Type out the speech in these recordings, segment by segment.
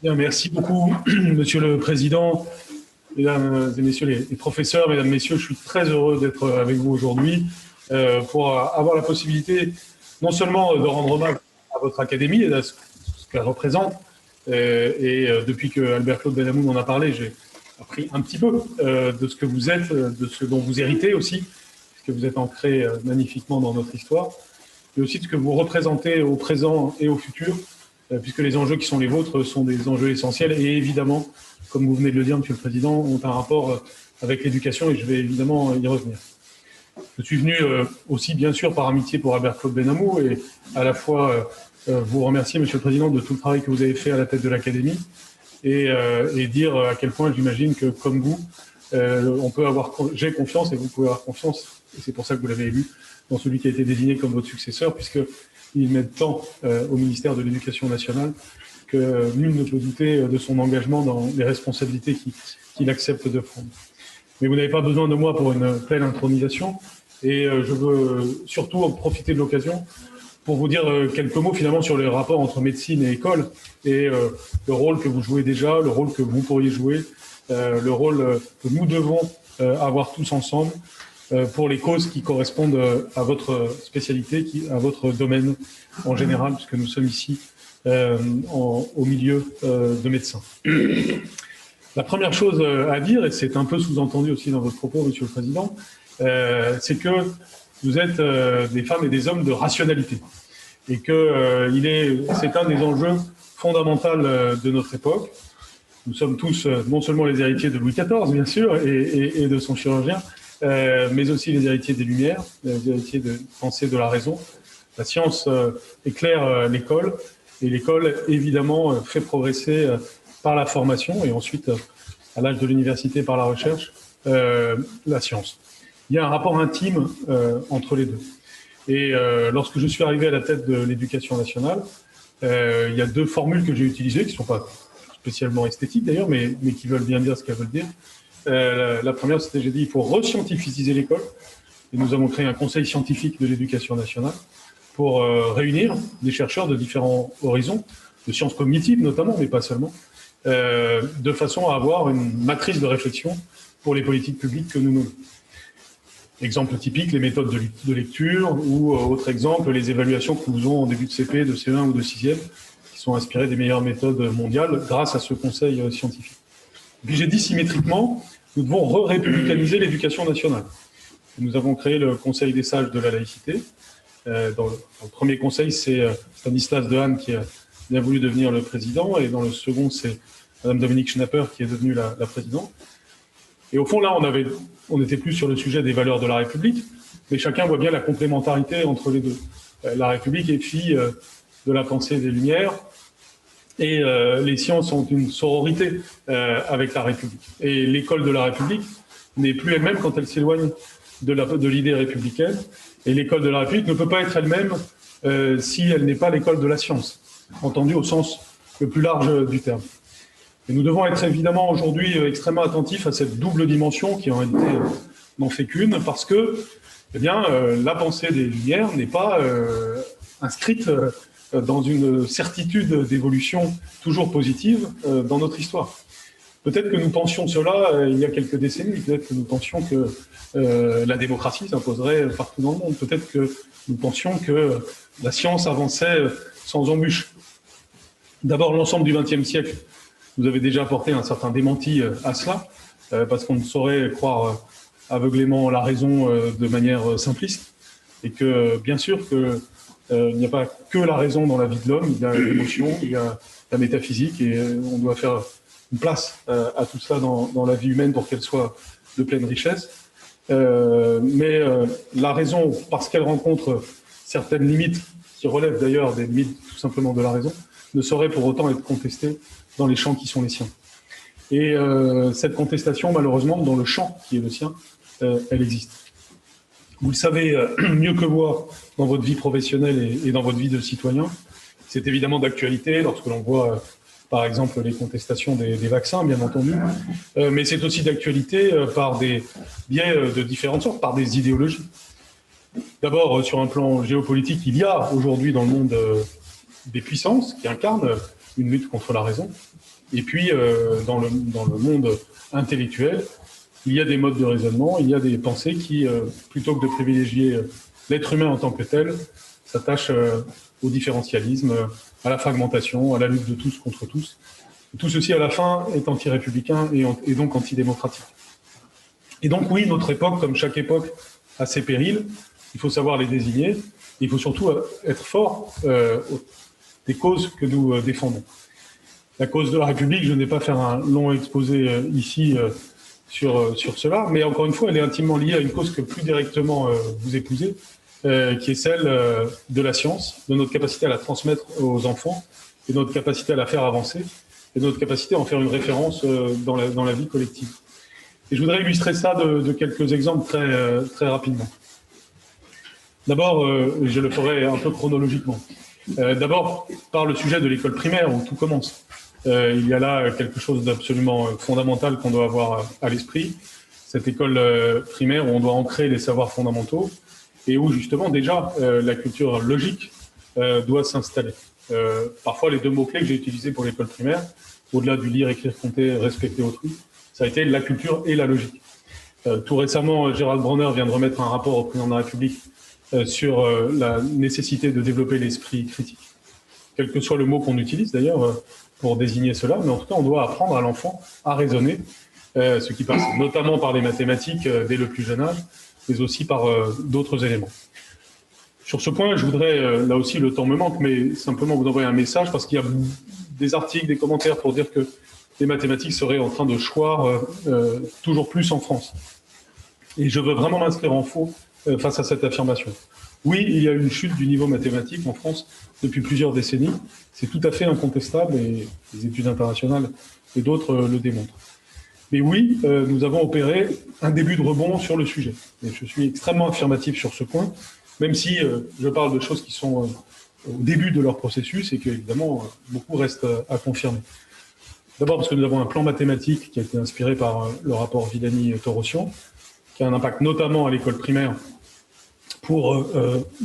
Bien, merci beaucoup, Monsieur le Président, Mesdames et Messieurs les professeurs, Mesdames, Messieurs, je suis très heureux d'être avec vous aujourd'hui pour avoir la possibilité non seulement de rendre hommage à votre académie et à ce qu'elle représente, et depuis que Albert-Claude Benhamou en a parlé, j'ai appris un petit peu de ce que vous êtes, de ce dont vous héritez aussi, puisque vous êtes ancré magnifiquement dans notre histoire, mais aussi de ce que vous représentez au présent et au futur, puisque les enjeux qui sont les vôtres sont des enjeux essentiels et évidemment, comme vous venez de le dire, Monsieur le Président, ont un rapport avec l'éducation et je vais évidemment y revenir. Je suis venu aussi, bien sûr, par amitié pour Albert-Claude Benhamou et à la fois vous remercier, Monsieur le Président, de tout le travail que vous avez fait à la tête de l'Académie et dire à quel point j'imagine que, comme vous, j'ai confiance et vous pouvez avoir confiance, et c'est pour ça que vous l'avez élu, dans celui qui a été désigné comme votre successeur, puisqu'il m'aide tant au ministère de l'Éducation nationale que nul ne peut douter de son engagement dans les responsabilités qu'il accepte de prendre. Mais vous n'avez pas besoin de moi pour une pleine intronisation, et je veux surtout en profiter de l'occasion pour vous dire quelques mots finalement sur les rapports entre médecine et école, et le rôle que vous jouez déjà, le rôle que vous pourriez jouer, le rôle que nous devons avoir tous ensemble, pour les causes qui correspondent à votre spécialité, à votre domaine en général, puisque nous sommes ici au milieu de médecins. La première chose à dire, et c'est un peu sous-entendu aussi dans votre propos, Monsieur le Président, c'est que vous êtes des femmes et des hommes de rationalité, et que c'est un des enjeux fondamentaux de notre époque. Nous sommes tous non seulement les héritiers de Louis XIV, bien sûr, et de son chirurgien, mais aussi les héritiers des Lumières, les héritiers de pensée de la raison. La science éclaire l'école, et l'école, évidemment, fait progresser par la formation, et ensuite, à l'âge de l'université, par la recherche, la science. Il y a un rapport intime entre les deux. Et lorsque je suis arrivé à la tête de l'éducation nationale, il y a deux formules que j'ai utilisées, qui ne sont pas spécialement esthétiques d'ailleurs, mais qui veulent bien dire ce qu'elles veulent dire. La première, c'était, j'ai dit, il faut re-scientificiser l'école. Et nous avons créé un conseil scientifique de l'éducation nationale pour réunir des chercheurs de différents horizons, de sciences cognitives notamment, mais pas seulement, de façon à avoir une matrice de réflexion pour les politiques publiques que nous menons. Exemple typique, les méthodes de lecture, ou autre exemple, les évaluations que nous faisons en début de CP, de CE1 ou de 6e, qui sont inspirées des meilleures méthodes mondiales grâce à ce conseil scientifique. Et puis j'ai dit symétriquement, nous devons républicaniser l'éducation nationale. Nous avons créé le Conseil des sages de la laïcité. Dans le premier conseil, c'est Stanislas Dehaene qui a bien voulu devenir le président, et dans le second, c'est Madame Dominique Schnapper qui est devenue la présidente. Et au fond, là, on n'était plus sur le sujet des valeurs de la République, mais chacun voit bien la complémentarité entre les deux. La République est fille de la pensée des Lumières, et les sciences ont une sororité avec la République. Et l'école de la République n'est plus elle-même quand elle s'éloigne de l'idée républicaine. Et l'école de la République ne peut pas être elle-même si elle n'est pas l'école de la science, entendue au sens le plus large du terme. Et nous devons être évidemment aujourd'hui extrêmement attentifs à cette double dimension qui en réalité n'en fait qu'une, parce que la pensée des Lumières n'est pas inscrite dans une certitude d'évolution toujours positive dans notre histoire. Peut-être que nous pensions cela il y a quelques décennies, peut-être que nous pensions que la démocratie s'imposerait partout dans le monde, peut-être que nous pensions que la science avançait sans embûches. D'abord, l'ensemble du XXe siècle nous avait déjà apporté un certain démenti à cela, parce qu'on ne saurait croire aveuglément la raison de manière simpliste, et que bien sûr que il n'y a pas que la raison dans la vie de l'homme, il y a l'émotion, il y a la métaphysique, et on doit faire une place à tout ça dans la vie humaine pour qu'elle soit de pleine richesse. Mais la raison, parce qu'elle rencontre certaines limites, qui relèvent d'ailleurs des limites tout simplement de la raison, ne saurait pour autant être contestée dans les champs qui sont les siens. Et cette contestation, malheureusement, dans le champ qui est le sien, elle existe. Vous le savez mieux que moi dans votre vie professionnelle et dans votre vie de citoyen. C'est évidemment d'actualité lorsque l'on voit, par exemple, les contestations des vaccins, bien entendu, mais c'est aussi d'actualité par des biais de différentes sortes, par des idéologies. D'abord, sur un plan géopolitique, il y a aujourd'hui dans le monde des puissances qui incarnent une lutte contre la raison. Et puis, dans le monde intellectuel, il y a des modes de raisonnement, il y a des pensées qui, plutôt que de privilégier l'être humain en tant que tel, s'attachent au différentialisme, à la fragmentation, à la lutte de tous contre tous. Et tout ceci, à la fin, est anti-républicain et donc antidémocratique. Et donc, oui, notre époque, comme chaque époque, a ses périls. Il faut savoir les désigner. Il faut surtout être fort des causes que nous défendons. La cause de la République, je n'ai pas faire un long exposé ici sur cela, mais encore une fois, elle est intimement liée à une cause que plus directement vous épousez, qui est celle de la science, de notre capacité à la transmettre aux enfants, et de notre capacité à la faire avancer, et de notre capacité à en faire une référence dans la vie collective. Et je voudrais illustrer ça de quelques exemples très rapidement. D'abord, je le ferai un peu chronologiquement. D'abord, par le sujet de l'école primaire, où tout commence. Il y a là quelque chose d'absolument fondamental qu'on doit avoir à l'esprit. Cette école primaire où on doit ancrer les savoirs fondamentaux et où justement déjà la culture logique doit s'installer. Parfois, les deux mots-clés que j'ai utilisés pour l'école primaire, au-delà du lire, écrire, compter, respecter autrui, ça a été la culture et la logique. Tout récemment, Gérald Bronner vient de remettre un rapport au président de la République sur la nécessité de développer l'esprit critique. Quel que soit le mot qu'on utilise d'ailleurs pour désigner cela, mais en tout cas, on doit apprendre à l'enfant à raisonner, ce qui passe notamment par les mathématiques dès le plus jeune âge, mais aussi par d'autres éléments. Sur ce point, je voudrais, là aussi le temps me manque, mais simplement vous envoyer un message, parce qu'il y a des articles, des commentaires pour dire que les mathématiques seraient en train de choir toujours plus en France. Et je veux vraiment m'inscrire en faux face à cette affirmation. Oui, il y a une chute du niveau mathématique en France depuis plusieurs décennies. C'est tout à fait incontestable et les études internationales et d'autres le démontrent. Mais oui, nous avons opéré un début de rebond sur le sujet. Et je suis extrêmement affirmatif sur ce point, même si je parle de choses qui sont au début de leur processus et qu'évidemment, beaucoup reste à confirmer. D'abord parce que nous avons un plan mathématique qui a été inspiré par le rapport Villani-Torossian, qui a un impact notamment à l'école primaire pour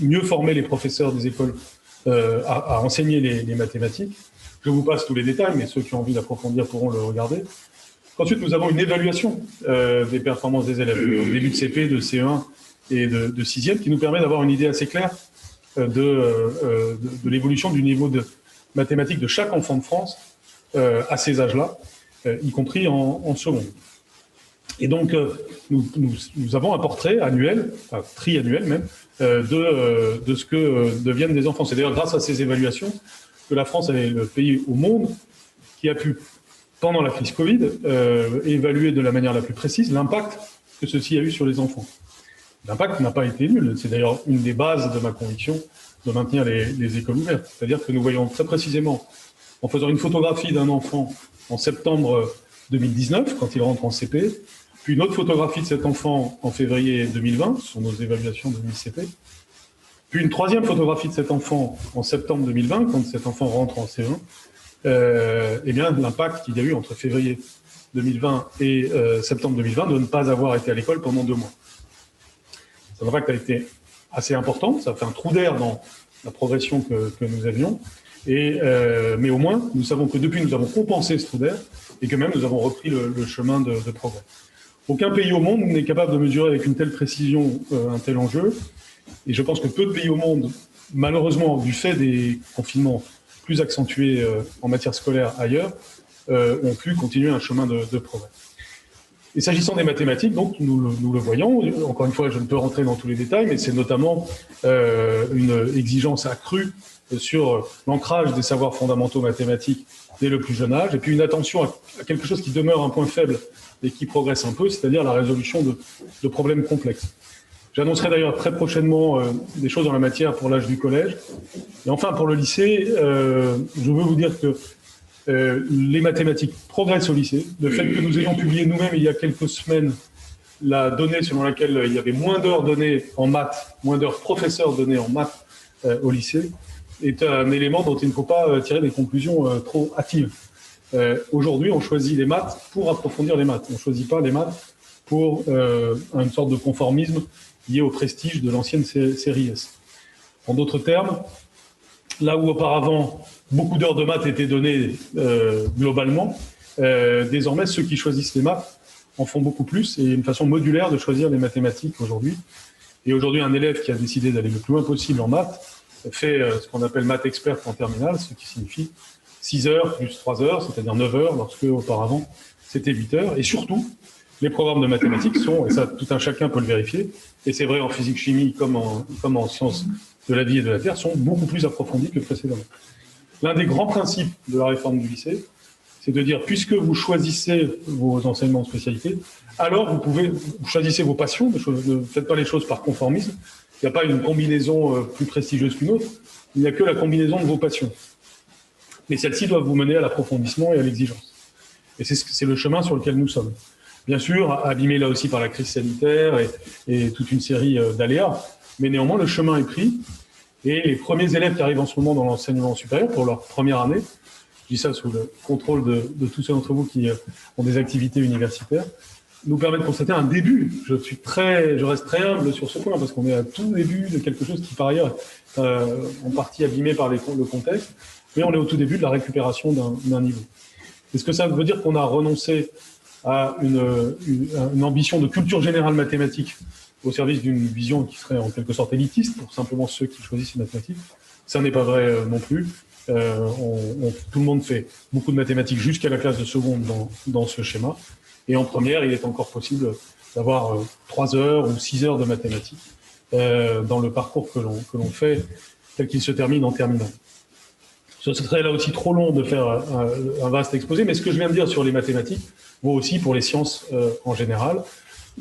mieux former les professeurs des écoles à enseigner les mathématiques. Je vous passe tous les détails, mais ceux qui ont envie d'approfondir pourront le regarder. Ensuite, nous avons une évaluation des performances des élèves, au début de CP, de CE1 et de 6e, qui nous permet d'avoir une idée assez claire de l'évolution du niveau de mathématiques de chaque enfant de France à ces âges-là, y compris en seconde. Et donc, nous avons un portrait annuel, enfin triannuel même, de ce que deviennent des enfants. C'est d'ailleurs grâce à ces évaluations que la France est le pays au monde qui a pu, pendant la crise Covid, évaluer de la manière la plus précise l'impact que ceci a eu sur les enfants. L'impact n'a pas été nul. C'est d'ailleurs une des bases de ma conviction de maintenir les écoles ouvertes. C'est-à-dire que nous voyons très précisément, en faisant une photographie d'un enfant en septembre 2019, quand il rentre en CP, puis une autre photographie de cet enfant en février 2020, ce sont nos évaluations de mi-CP, puis une troisième photographie de cet enfant en septembre 2020, quand cet enfant rentre en CE1, eh bien, l'impact qu'il y a eu entre février 2020 et septembre 2020 de ne pas avoir été à l'école pendant 2 mois. Cet impact a été assez important, ça fait un trou d'air dans la progression que nous avions, mais au moins, nous savons que depuis, nous avons compensé ce trou d'air et que même nous avons repris le chemin de progrès. Aucun pays au monde n'est capable de mesurer avec une telle précision un tel enjeu, et je pense que peu de pays au monde, malheureusement, du fait des confinements plus accentués en matière scolaire ailleurs, ont pu continuer un chemin de progrès. Et s'agissant des mathématiques, donc, nous le voyons, encore une fois, je ne peux rentrer dans tous les détails, mais c'est notamment une exigence accrue sur l'ancrage des savoirs fondamentaux mathématiques dès le plus jeune âge, et puis une attention à quelque chose qui demeure un point faible et qui progresse un peu, c'est-à-dire la résolution de problèmes complexes. J'annoncerai d'ailleurs très prochainement des choses en la matière pour l'âge du collège. Et enfin, pour le lycée, je veux vous dire que les mathématiques progressent au lycée. Le fait que nous ayons publié nous-mêmes il y a quelques semaines la donnée selon laquelle il y avait moins d'heures données en maths, moins d'heures professeurs données en maths au lycée, est un élément dont il ne faut pas tirer des conclusions trop hâtives. Aujourd'hui, on choisit les maths pour approfondir les maths. On ne choisit pas les maths pour une sorte de conformisme lié au prestige de l'ancienne série S. En d'autres termes, là où auparavant beaucoup d'heures de maths étaient données globalement. Désormais, ceux qui choisissent les maths en font beaucoup plus, et il y a une façon modulaire de choisir les mathématiques aujourd'hui. Et aujourd'hui, un élève qui a décidé d'aller le plus loin possible en maths fait ce qu'on appelle maths expert en terminale, ce qui signifie 6 heures plus 3 heures, c'est-à-dire 9 heures, lorsque auparavant c'était 8 heures. Et surtout, les programmes de mathématiques sont, et ça tout un chacun peut le vérifier, et c'est vrai en physique-chimie comme en sciences de la vie et de la Terre, sont beaucoup plus approfondis que précédemment. L'un des grands principes de la réforme du lycée, c'est de dire, puisque vous choisissez vos enseignements de spécialité, alors vous choisissez vos passions, ne faites pas les choses par conformisme. Il n'y a pas une combinaison plus prestigieuse qu'une autre, il n'y a que la combinaison de vos passions. Mais celles-ci doivent vous mener à l'approfondissement et à l'exigence. Et c'est le chemin sur lequel nous sommes. Bien sûr, abîmé là aussi par la crise sanitaire et toute une série d'aléas, mais néanmoins le chemin est pris. Et les premiers élèves qui arrivent en ce moment dans l'enseignement supérieur pour leur première année, je dis ça sous le contrôle de tous ceux d'entre vous qui ont des activités universitaires, nous permet de constater un début. Je reste très humble sur ce point parce qu'on est à tout début de quelque chose qui par ailleurs est en partie abîmé par le contexte, mais on est au tout début de la récupération d'un niveau. Est-ce que ça veut dire qu'on a renoncé à une ambition de culture générale mathématique au service d'une vision qui serait en quelque sorte élitiste pour simplement ceux qui choisissent les mathématiques? Ça n'est pas vrai non plus. Tout le monde fait beaucoup de mathématiques jusqu'à la classe de seconde dans ce schéma. Et en première, il est encore possible d'avoir 3 heures ou 6 heures de mathématiques dans le parcours que l'on fait tel qu'il se termine en terminale. Ce serait là aussi trop long de faire un vaste exposé, mais ce que je viens de dire sur les mathématiques vaut aussi pour les sciences en général,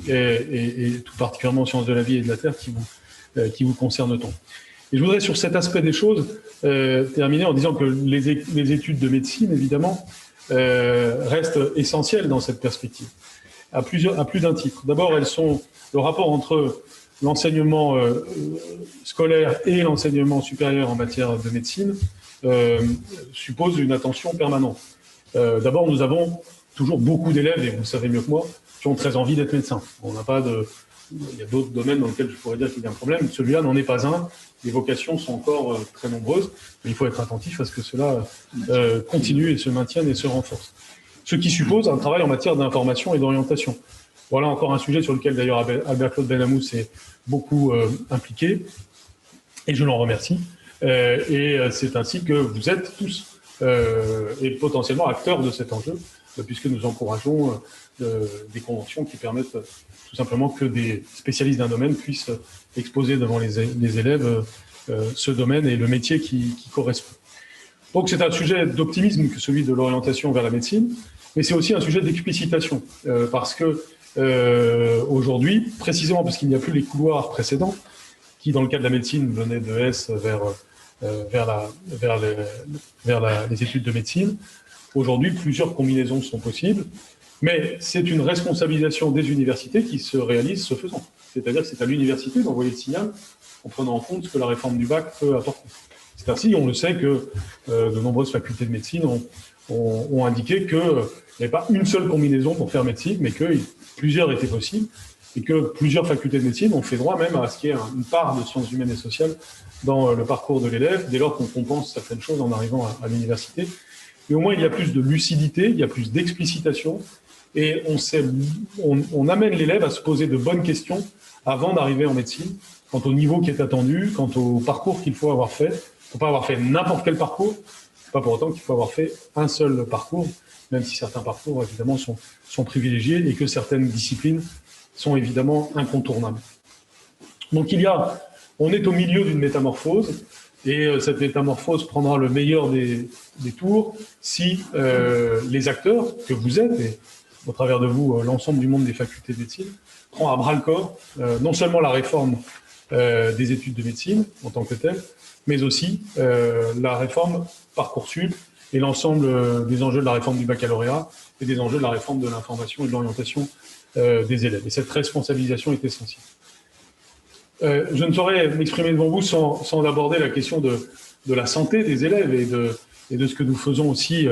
et tout particulièrement sciences de la vie et de la Terre qui vous concernent tant. Et je voudrais sur cet aspect des choses terminer en disant que les études de médecine, évidemment, restent essentielles dans cette perspective, à plus d'un titre. D'abord, elles sont le rapport entre l'enseignement scolaire et l'enseignement supérieur en matière de médecine suppose une attention permanente. D'abord, nous avons toujours beaucoup d'élèves, et vous le savez mieux que moi, qui ont très envie d'être médecins. Il y a d'autres domaines dans lesquels je pourrais dire qu'il y a un problème. Celui-là n'en est pas un. Les vocations sont encore très nombreuses, mais il faut être attentif à ce que cela continue et se maintienne et se renforce. Ce qui suppose un travail en matière d'information et d'orientation. Voilà encore un sujet sur lequel d'ailleurs Albert-Claude Benamou s'est beaucoup impliqué, et je l'en remercie. Et c'est ainsi que vous êtes tous et potentiellement acteurs de cet enjeu, puisque nous encourageons des conventions qui permettent tout simplement que des spécialistes d'un domaine puissent exposer devant les élèves ce domaine et le métier qui correspond. Donc c'est un sujet d'optimisme que celui de l'orientation vers la médecine, mais c'est aussi un sujet d'explicitation, parce que aujourd'hui, précisément parce qu'il n'y a plus les couloirs précédents, qui dans le cas de la médecine venaient de S vers les études de médecine, aujourd'hui plusieurs combinaisons sont possibles, mais c'est une responsabilisation des universités qui se réalise ce faisant. C'est-à-dire que c'est à l'université d'envoyer le signal en prenant en compte ce que la réforme du bac peut apporter. C'est ainsi, on le sait, que de nombreuses facultés de médecine ont indiqué qu'il n'y avait pas une seule combinaison pour faire médecine, mais que plusieurs étaient possibles, et que plusieurs facultés de médecine ont fait droit même à ce qu'il y ait une part de sciences humaines et sociales dans le parcours de l'élève, dès lors qu'on compense certaines choses en arrivant à l'université. Mais au moins, il y a plus de lucidité, il y a plus d'explicitation, et on amène l'élève à se poser de bonnes questions avant d'arriver en médecine, quant au niveau qui est attendu, quant au parcours qu'il faut avoir fait. Il ne faut pas avoir fait n'importe quel parcours, pas pour autant qu'il faut avoir fait un seul parcours, même si certains parcours, évidemment, sont privilégiés et que certaines disciplines sont évidemment incontournables. Donc on est au milieu d'une métamorphose, et cette métamorphose prendra le meilleur des tours si les acteurs que vous êtes, et au travers de vous, l'ensemble du monde des facultés de médecine, prend à bras-le-corps non seulement la réforme des études de médecine en tant que telle, mais aussi la réforme Parcoursup et l'ensemble des enjeux de la réforme du baccalauréat et des enjeux de la réforme de l'information et de l'orientation des élèves. Et cette responsabilisation est essentielle. Je ne saurais m'exprimer devant vous sans aborder la question de la santé des élèves et de ce que nous faisons aussi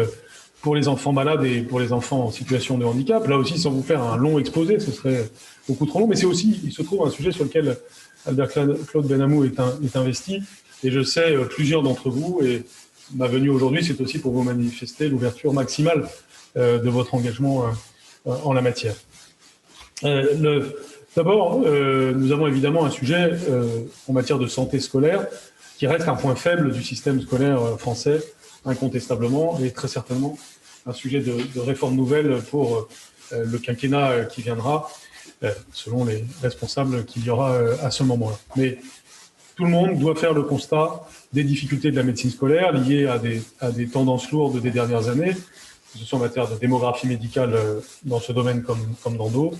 pour les enfants malades et pour les enfants en situation de handicap. Là aussi, sans vous faire un long exposé, ce serait beaucoup trop long, mais c'est aussi, il se trouve, un sujet sur lequel Albert-Claude Benamou est investi, et je sais plusieurs d'entre vous, et ma venue aujourd'hui, c'est aussi pour vous manifester l'ouverture maximale de votre engagement en la matière. D'abord, nous avons évidemment un sujet en matière de santé scolaire qui reste un point faible du système scolaire français, incontestablement, et très certainement un sujet de réforme nouvelle pour le quinquennat qui viendra, selon les responsables qu'il y aura à ce moment-là. Mais tout le monde doit faire le constat des difficultés de la médecine scolaire liées à des tendances lourdes des dernières années, que ce soit en matière de démographie médicale dans ce domaine comme dans d'autres,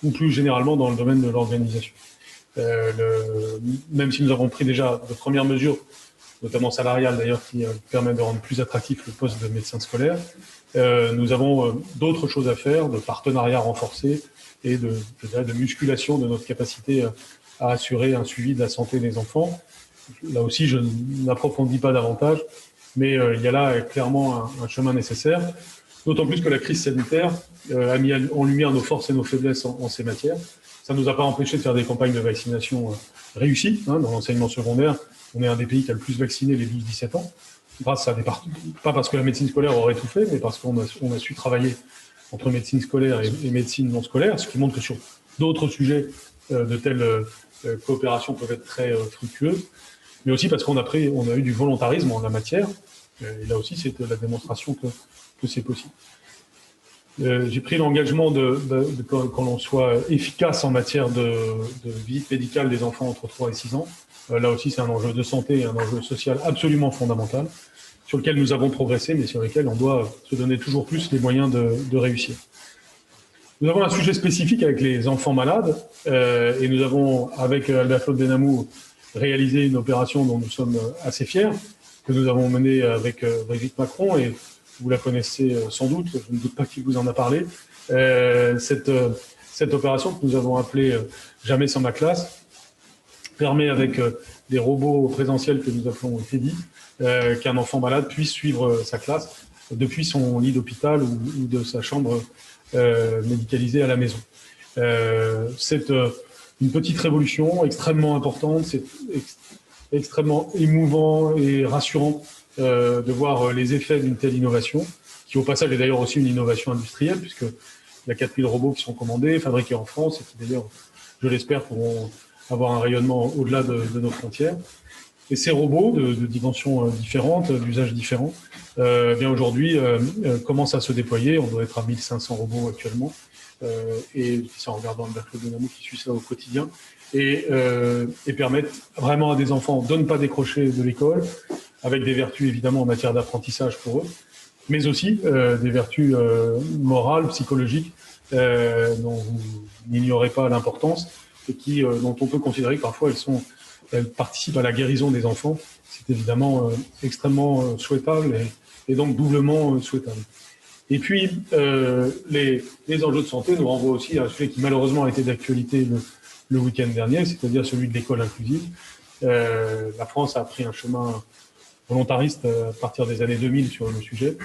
ou plus généralement dans le domaine de l'organisation. Même si nous avons pris déjà de premières mesures, notamment salariales d'ailleurs, qui permettent de rendre plus attractif le poste de médecin scolaire, nous avons d'autres choses à faire, de partenariats renforcés et de musculation de notre capacité à assurer un suivi de la santé des enfants. Là aussi, je n'approfondis pas davantage, mais il y a là clairement un chemin nécessaire, d'autant plus que la crise sanitaire a mis en lumière nos forces et nos faiblesses en ces matières. Ça ne nous a pas empêché de faire des campagnes de vaccination réussies. Dans l'enseignement secondaire, on est un des pays qui a le plus vacciné les 12-17 ans, grâce à pas parce que la médecine scolaire aurait tout fait, mais parce qu'on a su travailler entre médecine scolaire et médecine non scolaire, ce qui montre que sur d'autres sujets, de telles coopérations peuvent être très fructueuses, mais aussi parce qu'on a eu du volontarisme en la matière, et là aussi c'est la démonstration que c'est possible. J'ai pris l'engagement qu'on l'on soit efficace en matière de visite médicale des enfants entre 3 et 6 ans. Là aussi, c'est un enjeu de santé et un enjeu social absolument fondamental, sur lequel nous avons progressé, mais sur lequel on doit se donner toujours plus les moyens de réussir. Nous avons un sujet spécifique avec les enfants malades, et nous avons, avec Albert-Claude Benamou, réalisé une opération dont nous sommes assez fiers, que nous avons menée avec Brigitte Macron, et vous la connaissez sans doute, je ne doute pas qu'il vous en a parlé. Cette opération que nous avons appelée « Jamais sans ma classe » permet, avec des robots présentiels que nous appelons Teddy, qu'un enfant malade puisse suivre sa classe depuis son lit d'hôpital ou de sa chambre médicalisée à la maison. C'est une petite révolution extrêmement importante, c'est extrêmement émouvant et rassurant de voir les effets d'une telle innovation, qui au passage est d'ailleurs aussi une innovation industrielle, puisque il y a 4000 robots qui sont commandés, fabriqués en France, et qui d'ailleurs, je l'espère, pourront avoir un rayonnement au-delà de nos frontières. Et ces robots de dimensions différentes, d'usages différents, bien aujourd'hui commencent à se déployer. On doit être à 1500 robots actuellement, et c'est en regardant Albert-Claude Benamou qui suit ça au quotidien, et permettent vraiment à des enfants de ne pas décrocher de l'école, avec des vertus évidemment en matière d'apprentissage pour eux, mais aussi des vertus morales, psychologiques, dont vous n'ignorez pas l'importance, et dont on peut considérer que parfois elles participent à la guérison des enfants. C'est évidemment extrêmement souhaitable et donc doublement souhaitable. Et puis, les enjeux de santé nous renvoient aussi à un sujet qui malheureusement a été d'actualité le week-end dernier, c'est-à-dire celui de l'école inclusive. La France a pris un chemin volontariste à partir des années 2000 sur le sujet.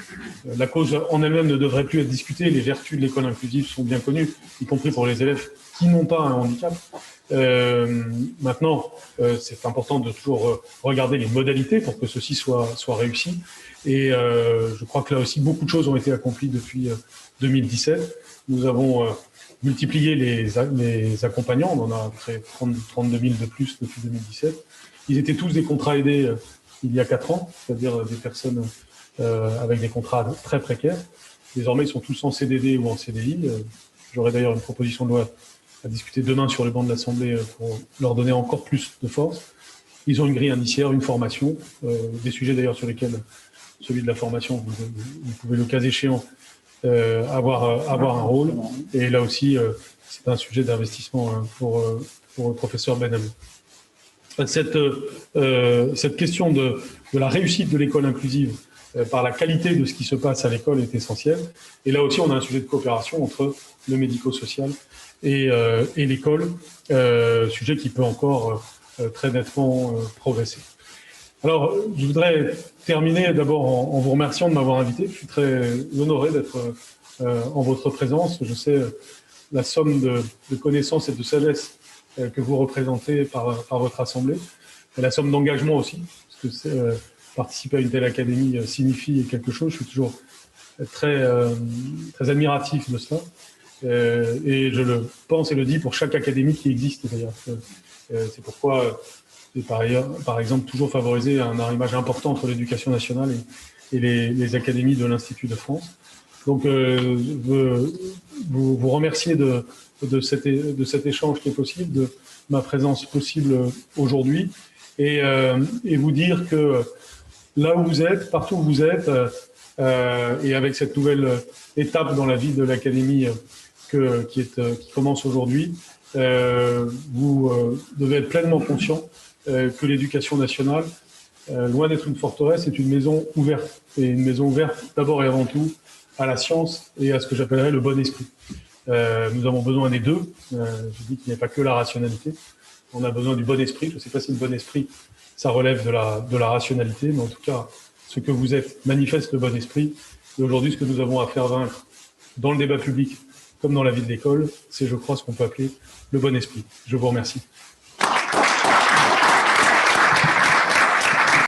La cause en elle-même ne devrait plus être discutée. Les vertus de l'école inclusive sont bien connues, y compris pour les élèves qui n'ont pas un handicap. Maintenant, c'est important de toujours regarder les modalités pour que ceci soit réussi. Et je crois que là aussi, beaucoup de choses ont été accomplies depuis 2017. Nous avons multiplié les accompagnants. On en a créé 32 000 de plus depuis 2017. Ils étaient tous des contrats aidés il y a 4 ans, c'est-à-dire des personnes avec des contrats très précaires. Désormais, ils sont tous en CDD ou en CDI. J'aurai d'ailleurs une proposition de loi à discuter demain sur le banc de l'Assemblée pour leur donner encore plus de force. Ils ont une grille indiciaire, une formation, des sujets d'ailleurs sur lesquels, celui de la formation, vous pouvez le cas échéant avoir un rôle. Et là aussi, c'est un sujet d'investissement pour le professeur Benamou. Cette question de la réussite de l'école inclusive par la qualité de ce qui se passe à l'école est essentielle. Et là aussi, on a un sujet de coopération entre le médico-social et l'école, sujet qui peut encore très nettement progresser. Alors, je voudrais terminer d'abord en vous remerciant de m'avoir invité. Je suis très honoré d'être en votre présence. Je sais la somme de connaissances et de sagesse que vous représentez par votre assemblée, et la somme d'engagement aussi, parce que participer à une telle académie signifie quelque chose. Je suis toujours très admiratif de cela. Et je le pense et le dis pour chaque académie qui existe d'ailleurs. C'est pourquoi j'ai par exemple toujours favorisé un arrimage important entre l'éducation nationale et les académies de l'Institut de France. Donc, vous remercier de cet échange qui est possible, de ma présence possible aujourd'hui, et vous dire que là où vous êtes, partout où vous êtes, et avec cette nouvelle étape dans la vie de l'Académie qui commence aujourd'hui, vous devez être pleinement conscient que l'éducation nationale, loin d'être une forteresse, est une maison ouverte. Et une maison ouverte d'abord et avant tout à la science et à ce que j'appellerais le bon esprit. Nous avons besoin des deux. Je dis qu'il n'y a pas que la rationalité. On a besoin du bon esprit. Je ne sais pas si le bon esprit, ça relève de la rationalité, mais en tout cas, ce que vous êtes manifeste le bon esprit. Et aujourd'hui, ce que nous avons à faire vaincre dans le débat public comme dans la vie de l'école, c'est, je crois, ce qu'on peut appeler le bon esprit. Je vous remercie.